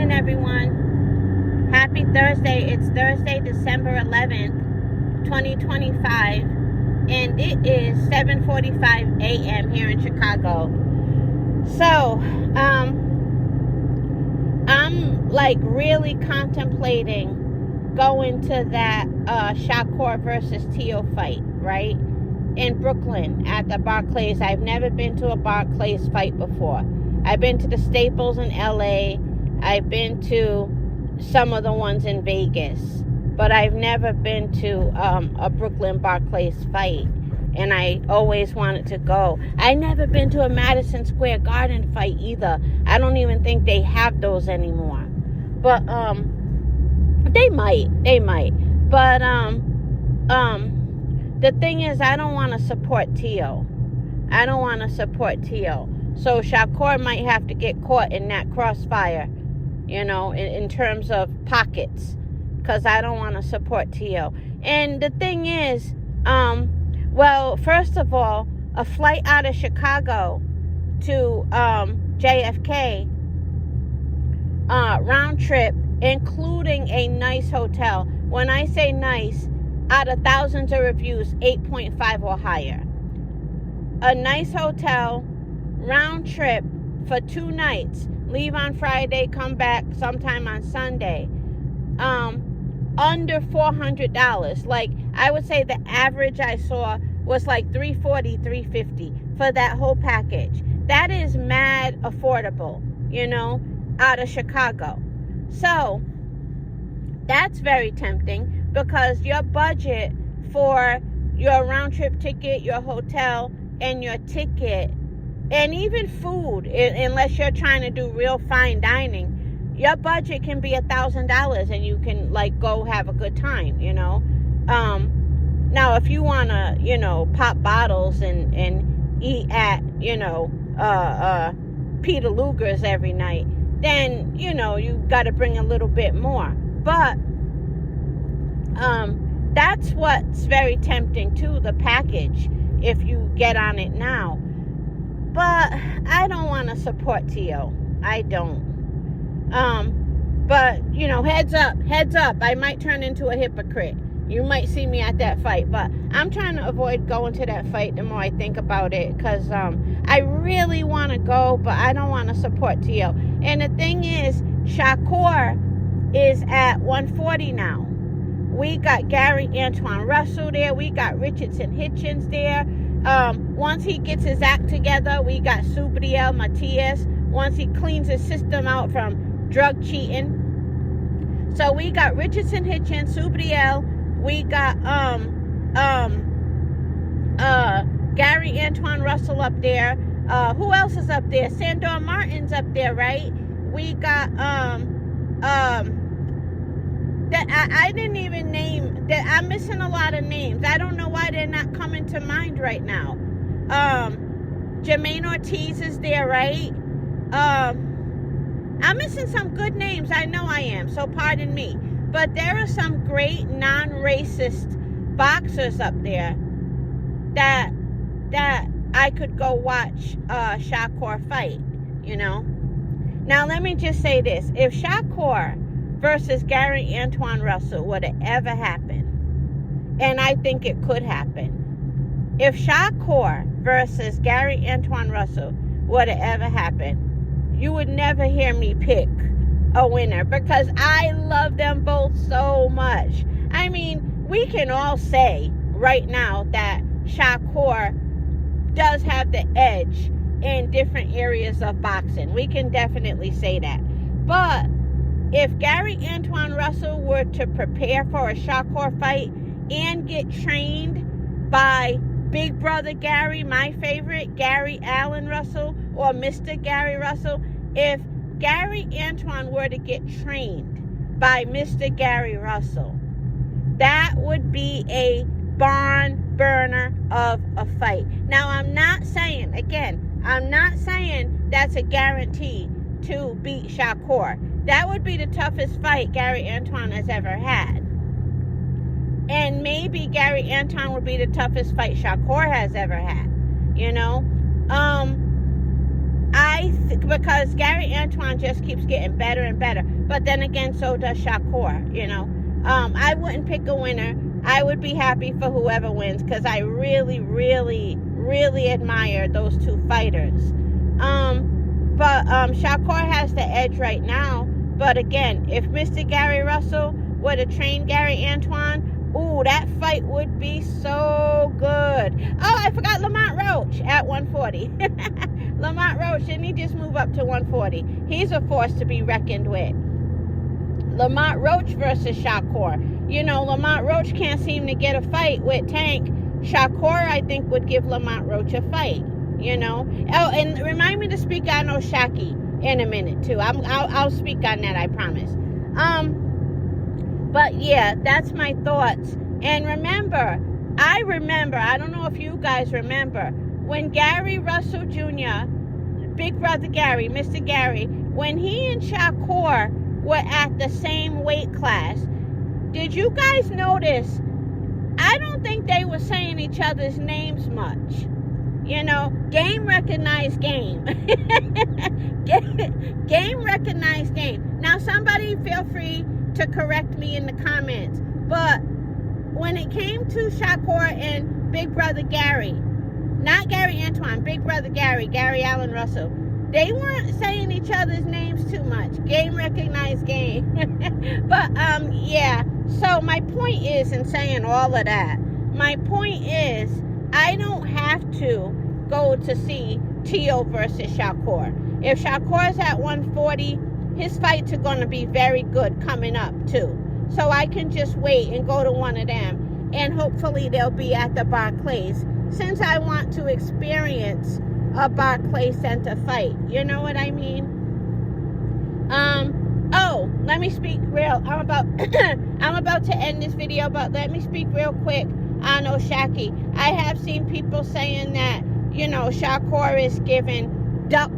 morning, everyone. Happy Thursday. It's Thursday, December 11th, 2025, and it is 7:45 a.m. here in Chicago. So, I'm like really contemplating going to that Shakur versus Tio fight, right? In Brooklyn at the Barclays. I've never been to a Barclays fight before. I've been to the Staples in LA. I've been to some of the ones in Vegas, but I've never been to a Brooklyn Barclays fight, and I always wanted to go. I never been to a Madison Square Garden fight either. I don't even think they have those anymore, but they might. But the thing is, I don't want to support Tio. So Shakur might have to get caught in that crossfire, in terms of pockets, because I don't want to support Tio. And the thing is, well, first of all, a flight out of Chicago to JFK, round trip, including a nice hotel. When I say nice, out of thousands of reviews, 8.5 or higher. A nice hotel, round trip for 2 nights. Leave on Friday, come back sometime on Sunday. Under $400. Like, I would say the average I saw was like $340, $350 for that whole package. That is mad affordable, out of Chicago. So, that's very tempting, because your budget for your round trip ticket, your hotel, and your ticket, and even food, unless you're trying to do real fine dining, your budget can be $1,000 and you can go have a good time, Now, if you want to, pop bottles and eat at, Peter Luger's every night, then, you got to bring a little bit more. But that's what's very tempting too, the package, if you get on it now. But I don't want to support Tio. I don't. But, heads up, I might turn into a hypocrite. You might see me at that fight, but I'm trying to avoid going to that fight the more I think about it, because I really want to go, but I don't want to support Tio. And the thing is, Shakur is at 140 now. We got Gary Antoine Russell there. We got Richardson Hitchens there. Once he gets his act together, we got Subriel Matias. Once he cleans his system out from drug cheating. So we got Richardson Hitchens, Subriel. We got Gary Antoine Russell up there. Who else is up there? Sandor Martin's up there, right? We got that I didn't even name that. I'm missing a lot of names. I don't know why they're not coming to mind right now. Jermaine Ortiz is there, right? I'm missing some good names. I know I am, so pardon me. But there are some great non-racist boxers up there that I could go watch Shakur fight, Now, let me just say this. If Shakur versus Gary Antoine Russell would have ever happened, and I think it could happen, if Shakur versus Gary Antoine Russell would have ever happened, you would never hear me pick a winner, because I love them both so much. I mean, we can all say right now that Shakur does have the edge in different areas of boxing. We can definitely say that. But if Gary Antoine Russell were to prepare for a Shakur fight and get trained by Big Brother Gary, my favorite, Gary Allen Russell, or Mr. Gary Russell, if Gary Antoine were to get trained by Mr. Gary Russell, that would be a barn burner of a fight. Now, I'm not saying that's a guarantee to beat Shakur. That would be the toughest fight Gary Antoine has ever had. And maybe Gary Antoine would be the toughest fight Shakur has ever had. because Gary Antoine just keeps getting better and better. But then again, so does Shakur, you know. I wouldn't pick a winner. I would be happy for whoever wins because I really, really, really admire those two fighters. But Shakur has the edge right now. But again, if Mr. Gary Russell were to train Gary Antoine, ooh, that fight would be so good. Oh, I forgot Lamont Roach at 140. Lamont Roach, didn't he just move up to 140? He's a force to be reckoned with. Lamont Roach versus Shakur. You know, Lamont Roach can't seem to get a fight with Tank. Shakur, I think, would give Lamont Roach a fight, you know. Oh, and remind me to speak on O'Shaquie in a minute, too. I'll speak on that, I promise. But, yeah, that's my thoughts. And remember, I don't know if you guys remember, when Gary Russell Jr., Big Brother Gary, Mr. Gary, when he and Shakur were at the same weight class, did you guys notice? I don't think they were saying each other's names much. You know, game recognized game. Game recognized game. Now, somebody feel free to correct me in the comments. But when it came to Shakur and Big Brother Gary, not Gary Antoine, Big Brother Gary, Gary Allen Russell, they weren't saying each other's names too much. Game recognized game. But, yeah. So my point is, in saying all of that, my point is, I don't have to go to see Tio versus Shakur. If Shakur's at 140, his fights are going to be very good coming up, too. So I can just wait and go to one of them. And hopefully they'll be at the Barclays, since I want to experience a Barclays Center fight. You know what I mean? Oh, let me speak real. I'm about to end this video, but let me speak real quick on O'Shaquie. I have seen people saying that, you know, Shakur is giving duck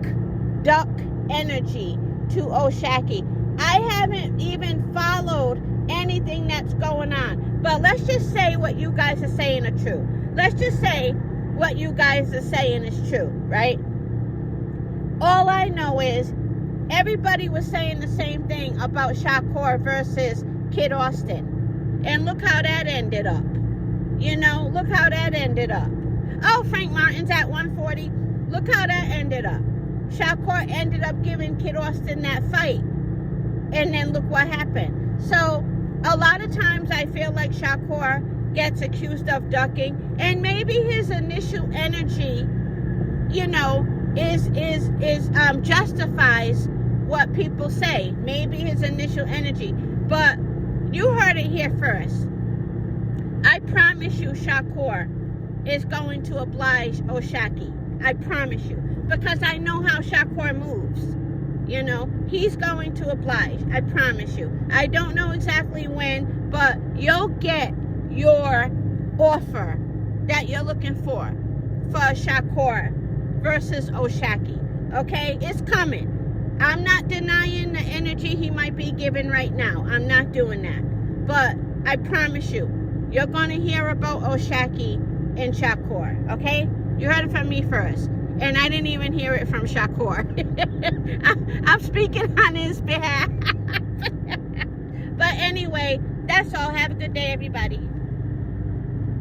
energy to O'Shaquie. I haven't even followed anything that's going on. But let's just say what you guys are saying are true. Let's just say what you guys are saying is true, right? All I know is everybody was saying the same thing about Shakur versus Kid Austin. And look how that ended up. You know, look how that ended up. Oh, Frank Martin's at 140. Look how that ended up. Shakur ended up giving Kid Austin that fight. And then look what happened. So, a lot of times I feel like Shakur gets accused of ducking. And maybe his initial energy, you know, justifies what people say. Maybe his initial energy. But you heard it here first. I promise you Shakur is going to oblige O'Shaquie. I promise you. Because I know how Shakur moves. You know, he's going to oblige. I promise you. I don't know exactly when, but you'll get your offer that you're looking for Shakur versus O'Shaquie. Okay? It's coming. I'm not denying the energy he might be giving right now. I'm not doing that. But I promise you, you're going to hear about O'Shaquie and Shakur. Okay? You heard it from me first. And I didn't even hear it from Shakur. I'm speaking on his behalf. But anyway, that's all. Have a good day, everybody.